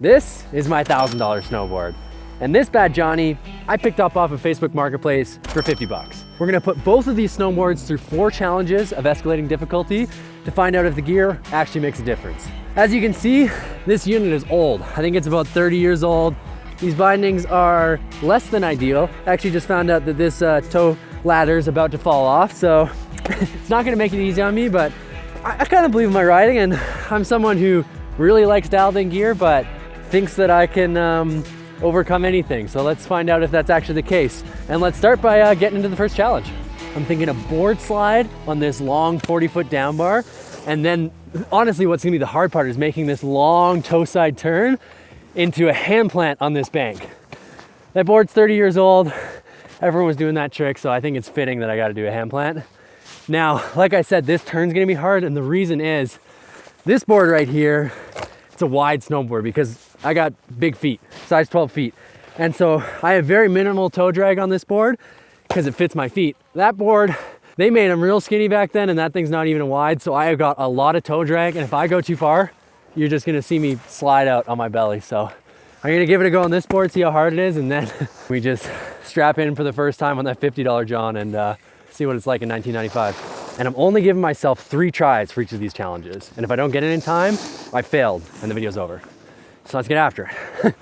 This is my $1,000 snowboard. And this bad Johnny, I picked up off of Facebook Marketplace for 50 bucks. We're gonna put both of these snowboards through 4 challenges of escalating difficulty to find out if the gear actually makes a difference. As you can see, this unit is old. I think it's about 30 years old. These bindings are less than ideal. I actually just found out that this toe ladder is about to fall off, so it's not gonna make it easy on me, but I kind of believe in my riding, and I'm someone who really likes dialed in gear, but thinks that I can overcome anything. So let's find out if that's actually the case. And let's start by getting into the first challenge. I'm thinking a board slide on this long 40-foot down bar. And then honestly, what's gonna be the hard part is making this long toe side turn into a hand plant on this bank. That board's 30 years old. Everyone was doing that trick, so I think it's fitting that I gotta do a hand plant. Now, like I said, this turn's gonna be hard, and the reason is this board right here, it's a wide snowboard because I got big feet, size 12 feet. And so I have very minimal toe drag on this board because it fits my feet. That board, they made them real skinny back then, and that thing's not even wide. So I have got a lot of toe drag, and if I go too far, you're just gonna see me slide out on my belly. So I'm gonna give it a go on this board, see how hard it is, and then we just strap in for the first time on that $50 John and see what it's like in 1995. And I'm only giving myself 3 tries for each of these challenges. And if I don't get it in time, I failed and the video's over. So let's get after it.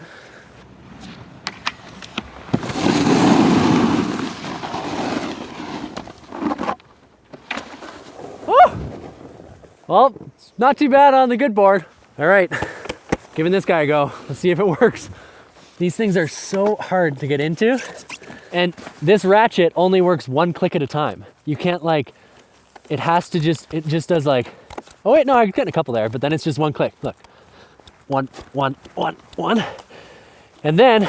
Well, it's not too bad on the good board. All right, giving this guy a go. Let's see if it works. These things are so hard to get into. And this ratchet only works 1 click at a time. You can't like, it just does like, oh wait, no, I got a couple there, but then it's just 1 click, look. 1, 1, 1, 1. And then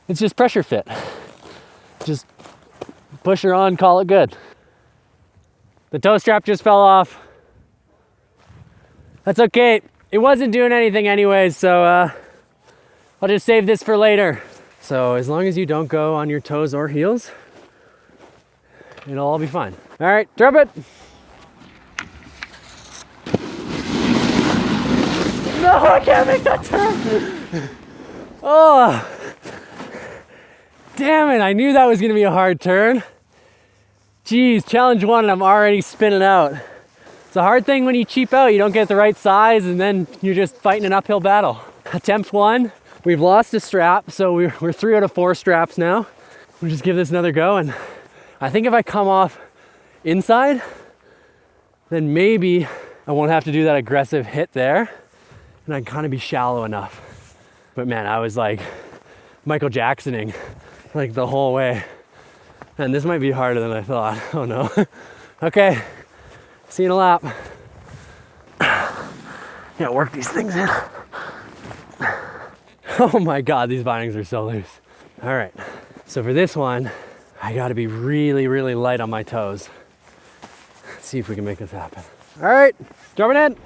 it's just pressure fit. Just push her on, call it good. The toe strap just fell off. That's okay. It wasn't doing anything anyways, so I'll just save this for later. So as long as you don't go on your toes or heels, it'll all be fine. All right, drop it. No, I can't make that turn. Oh, damn it. I knew that was gonna be a hard turn. Geez, challenge 1 and I'm already spinning out. It's a hard thing when you cheap out, you don't get the right size and then you're just fighting an uphill battle. Attempt 1, we've lost a strap, so we're 3 out of 4 straps now. We'll just give this another go, and I think if I come off inside, then maybe I won't have to do that aggressive hit there, and I can kind of be shallow enough. But man, I was like Michael Jacksoning like the whole way. And this might be harder than I thought. Oh no. Okay, see you in a lap. Yeah, work these things in. Oh my God, these bindings are so loose. All right, so for this one, I gotta be really, really light on my toes. Let's see if we can make this happen. All right, jumping in.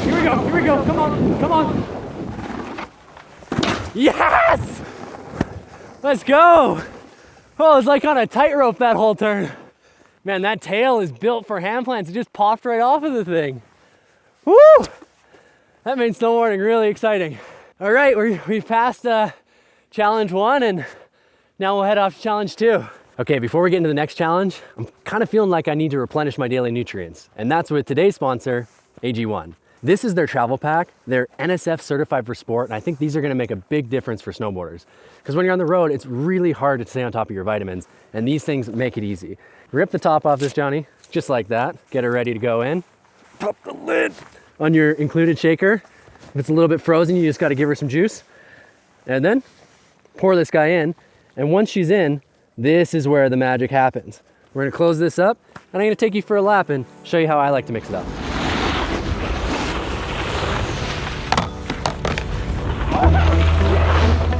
Here we go, come on, come on. Yes! Let's go. Oh, it's like on a tightrope that whole turn. Man, that tail is built for hand plants. It just popped right off of the thing. Woo! That made snowboarding really exciting. All right, we've passed challenge 1, and now we'll head off to challenge 2. Okay, before we get into the next challenge, I'm kind of feeling like I need to replenish my daily nutrients. And that's with today's sponsor, AG1. This is their travel pack. They're NSF certified for sport, and I think these are gonna make a big difference for snowboarders. Because when you're on the road, it's really hard to stay on top of your vitamins, and these things make it easy. Rip the top off this, Johnny, just like that. Get it ready to go in. Pop the lid on your included shaker. If it's a little bit frozen, you just gotta give her some juice. And then pour this guy in, and once she's in, this is where the magic happens. We're gonna close this up, and I'm gonna take you for a lap and show you how I like to mix it up.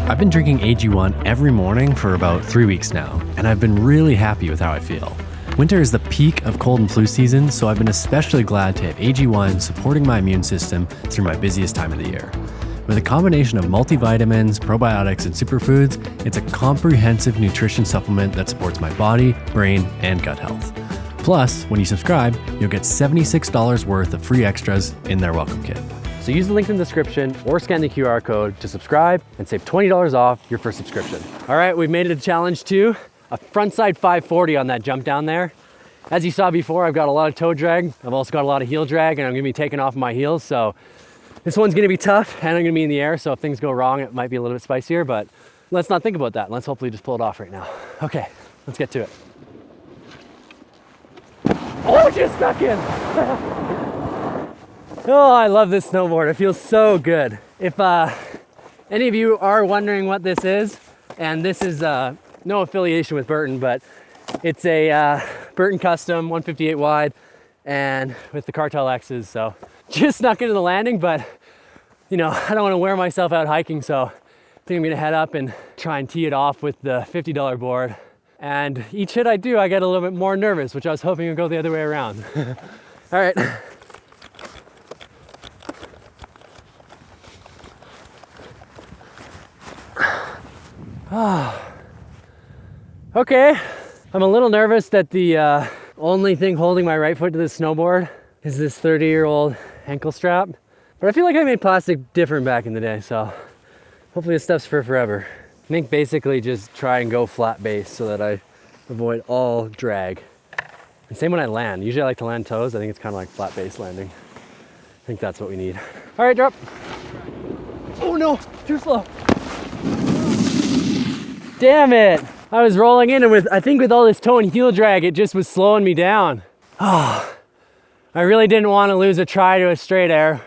I've been drinking AG1 every morning for about 3 weeks now, and I've been really happy with how I feel. Winter is the peak of cold and flu season, so I've been especially glad to have AG1 supporting my immune system through my busiest time of the year. With a combination of multivitamins, probiotics, and superfoods, it's a comprehensive nutrition supplement that supports my body, brain, and gut health. Plus, when you subscribe, you'll get $76 worth of free extras in their welcome kit. So use the link in the description or scan the QR code to subscribe and save $20 off your first subscription. All right, we've made it to challenge 2, a frontside 540 on that jump down there. As you saw before, I've got a lot of toe drag. I've also got a lot of heel drag, and I'm gonna be taking off my heels. So this one's gonna be tough, and I'm gonna be in the air. So if things go wrong, it might be a little bit spicier, but let's not think about that. Let's hopefully just pull it off right now. Okay, let's get to it. Oh, it just stuck in. Oh, I love this snowboard. It feels so good. If any of you are wondering what this is, and this is no affiliation with Burton, but it's a Burton Custom 158 wide and with the Cartel X's. So just snuck into the landing, but you know, I don't want to wear myself out hiking. So I think I'm gonna head up and try and tee it off with the $50 board. And each hit I do, I get a little bit more nervous, which I was hoping would go the other way around. All right. Okay. I'm a little nervous that the only thing holding my right foot to this snowboard is this 30-year-old ankle strap. But I feel like I made plastic different back in the day, so hopefully this stuff's for forever. I think basically just try and go flat base so that I avoid all drag. And same when I land. Usually I like to land toes. I think it's kind of like flat base landing. I think that's what we need. All right, drop. Oh no, too slow. Damn it. I was rolling in, and I think with all this toe and heel drag, it just was slowing me down. Oh, I really didn't want to lose a try to a straight air,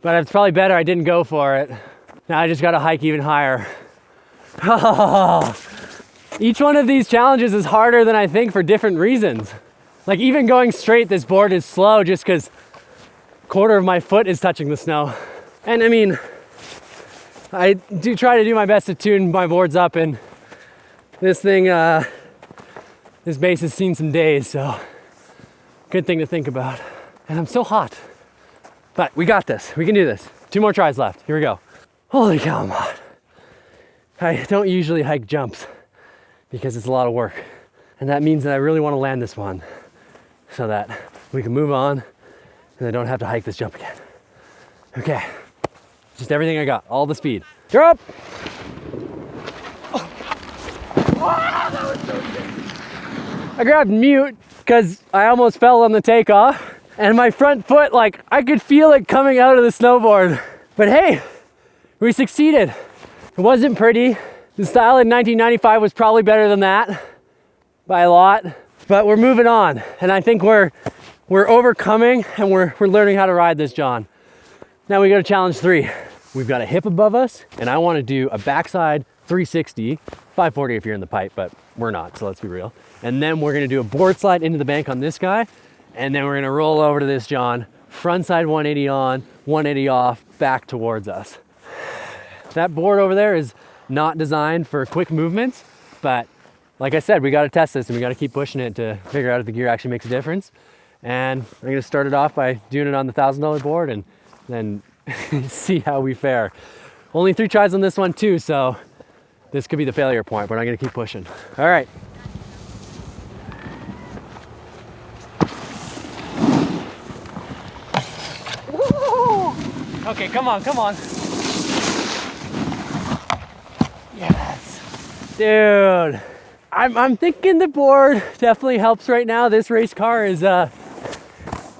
but it's probably better I didn't go for it. Now I just got to hike even higher. Oh, each one of these challenges is harder than I think for different reasons. Like even going straight, this board is slow just because a quarter of my foot is touching the snow. And I mean, I do try to do my best to tune my boards up, and this thing, this base has seen some days, so good thing to think about. And I'm so hot, but we got this. We can do this. 2 more tries left. Here we go. Holy cow, I'm hot. I don't usually hike jumps because it's a lot of work. And that means that I really want to land this one so that we can move on and I don't have to hike this jump again. Okay, just everything I got, all the speed. Drop! Oh. Oh, that was so good. I grabbed mute because I almost fell on the takeoff, and my front foot, like, I could feel it coming out of the snowboard. But hey, we succeeded. It wasn't pretty. The style in 1995 was probably better than that by a lot, but we're moving on. And I think we're overcoming, and we're learning how to ride this John. Now we go to challenge 3. We've got a hip above us, and I want to do a backside 360, 540 if you're in the pipe, but we're not, so let's be real. And then we're going to do a board slide into the bank on this guy, and then we're going to roll over to this John, frontside 180 on, 180 off, back towards us. That board over there is not designed for quick movements, but like I said, we got to test this and we got to keep pushing it to figure out if the gear actually makes a difference. And I'm going to start it off by doing it on the $1,000 board and then see how we fare. Only 3 tries on this one too, so this could be the failure point, but I'm going to keep pushing. All right. Woo! Okay, come on, come on. Yes. Dude, I'm thinking the board definitely helps right now. This race car is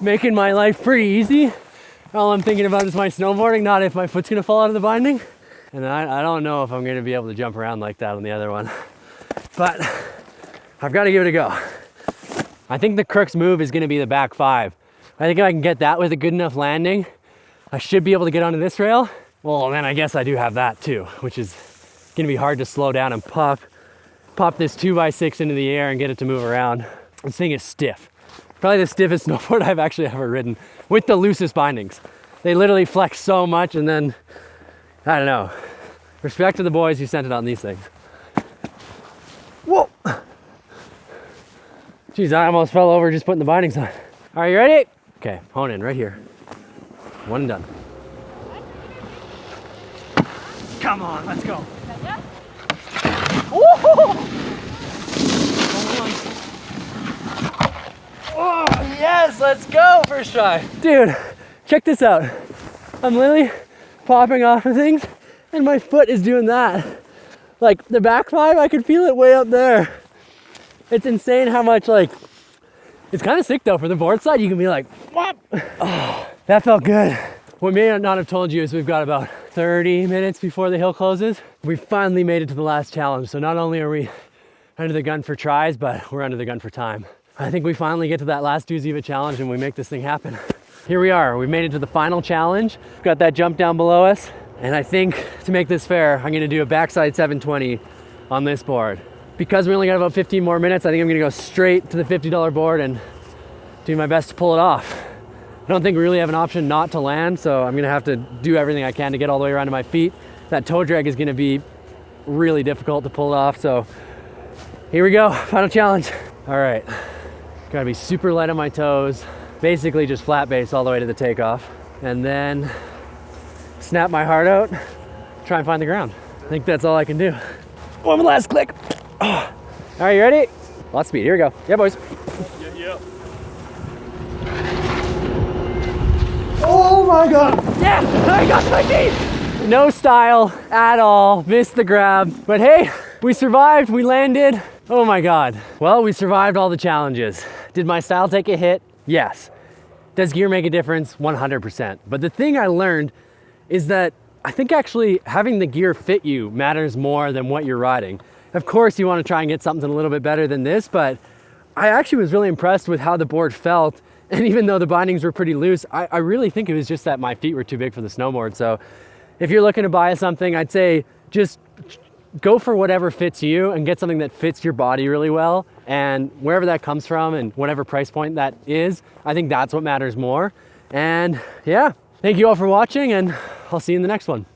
making my life pretty easy. All I'm thinking about is my snowboarding, not if my foot's gonna fall out of the binding. And I don't know if I'm gonna be able to jump around like that on the other one. But I've gotta give it a go. I think the crux move is gonna be the back 5. I think if I can get that with a good enough landing, I should be able to get onto this rail. Well, then I guess I do have that too, which is gonna be hard to slow down and pop this 2x6 into the air and get it to move around. This thing is stiff. Probably the stiffest snowboard I've actually ever ridden with the loosest bindings. They literally flex so much, and then, I don't know. Respect to the boys who sent it on these things. Whoa! Jeez, I almost fell over just putting the bindings on. Are you ready? Okay, hone in right here. One and done. Come on, let's go. Woo-hoo! Oh, yes, let's go, first try. Dude, check this out. I'm literally popping off of things and my foot is doing that. Like the back five, I could feel it way up there. It's insane how much like, it's kind of sick though. For the board side, you can be like, what? Oh, that felt good. What may not have told you is we've got about 30 minutes before the hill closes. We finally made it to the last challenge. So not only are we under the gun for tries, but we're under the gun for time. I think we finally get to that last doozy of a challenge and we make this thing happen. Here we are, we've made it to the final challenge. Got that jump down below us. And I think to make this fair, I'm gonna do a backside 720 on this board. Because we only got about 15 more minutes, I think I'm gonna go straight to the $50 board and do my best to pull it off. I don't think we really have an option not to land, so I'm gonna have to do everything I can to get all the way around to my feet. That toe drag is gonna be really difficult to pull it off, so here we go, final challenge. All right, gotta be super light on my toes, basically just flat base all the way to the takeoff, and then snap my heart out, try and find the ground. I think that's all I can do. One last click. Oh. All right, you ready? Lots of speed, here we go. Yeah, boys. Yeah. Oh my God. Yes, I got my feet. No style at all, missed the grab. But hey, we survived, we landed. Oh my God. Well, we survived all the challenges. Did my style take a hit? Yes. Does gear make a difference? 100%. But the thing I learned is that I think actually having the gear fit you matters more than what you're riding. Of course, you want to try and get something a little bit better than this, but I actually was really impressed with how the board felt. And even though the bindings were pretty loose, I really think it was just that my feet were too big for the snowboard. So if you're looking to buy something, I'd say just go for whatever fits you and get something that fits your body really well. And wherever that comes from and whatever price point that is, I think that's what matters more. And yeah, thank you all for watching and I'll see you in the next one.